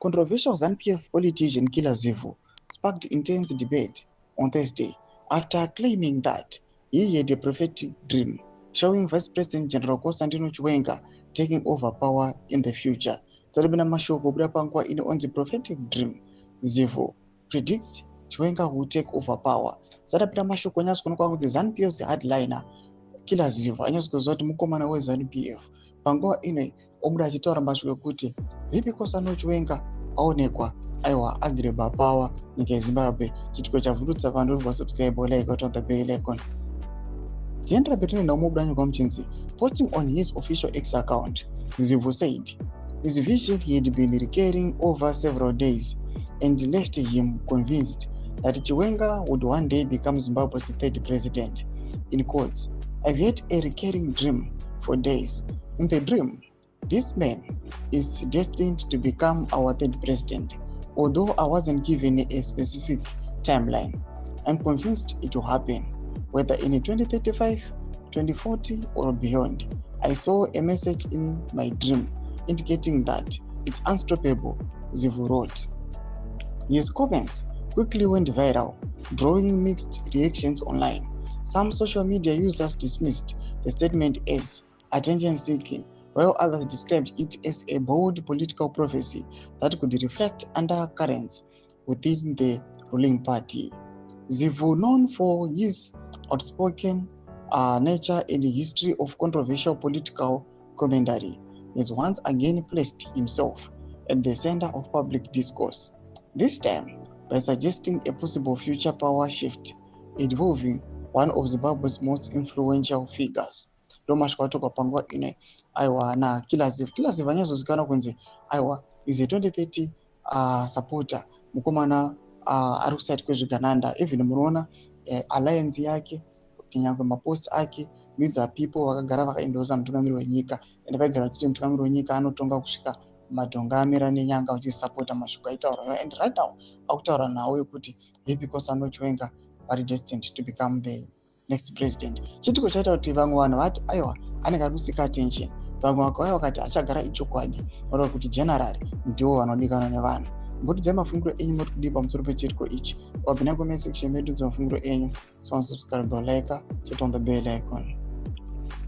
Controversial ZANU-PF politician Killer Zivu sparked intense debate on Thursday after claiming that he had a prophetic dream showing Vice President General Constantino Chiwenga taking over power in the future. Salibina mashoko buda panguva ino on the prophetic dream. Zivu predicts Chiwenga will take over power. Salibina mashoko nyasikuonekwa kunzi ZANU-PF's hardliner Killer Zivu anyatsokuziva kuti mukomana weZANU-PF panguva ino obuda achitaura mashoko ekuti vipi Constantino Chiwenga aonekwa aiwa agreba power nyika yeZimbabwe. Chitiko chavhurutsa vanhu uri vasubscribe like on the bell icon. Tiendera between Naumubudanyo Kwamchinzi posting on his official X account. Zivu said his vision had been recurring over several days and left him convinced that Chiwenga would one day become Zimbabwe's third president. In quotes, I've had a recurring dream for days. In the dream, this man is destined to become our third president. Although I wasn't given a specific timeline, I'm convinced it will happen, whether in 2035, 2040, or beyond. I saw a message in my dream indicating that it's unstoppable, Zivu wrote. His comments quickly went viral, drawing mixed reactions online. Some social media users dismissed the statement as attention-seeking, while others described it as a bold political prophecy that could reflect undercurrents within the ruling party. Zivu, known for his outspoken nature and history of controversial political commentary, has once again placed himself at the center of public discourse, this time by suggesting a possible future power shift involving one of Zimbabwe's most influential figures. Ndomashwa toka panguva ine aiwa na Killer Zivu. Killer Zivu anyazozikanwa kunzi aiwa is a 2030 supporter, mukomana ari kusati kwezvigananda. Even munoona alliance yake kunyangwe mapost ake these are people vakagara vakaendosa mutungamiri wenyika ende vaigara vachiti mutungamiri wenyika anotonga kusvika madhonga amira nenyanga vachisapota mashoko aitaura. And right now akutaura nawo ekuti vipi Constantino Chiwenga are destined to become the next president. Chitiko chaita kuti vamwe vanhu vati aiwa anenge ari kusika attention, vamwe vakauya vakati achagara ichokwadi, varova kuti generally ndivo vanodikanwa nevanhu. Mbutidzai mafungiro enyu muri kudii pamusoro pechiriko ichi. Wabvina comment section medu dzimafungiro enyu. So subscribe, like, hit on the bell icon.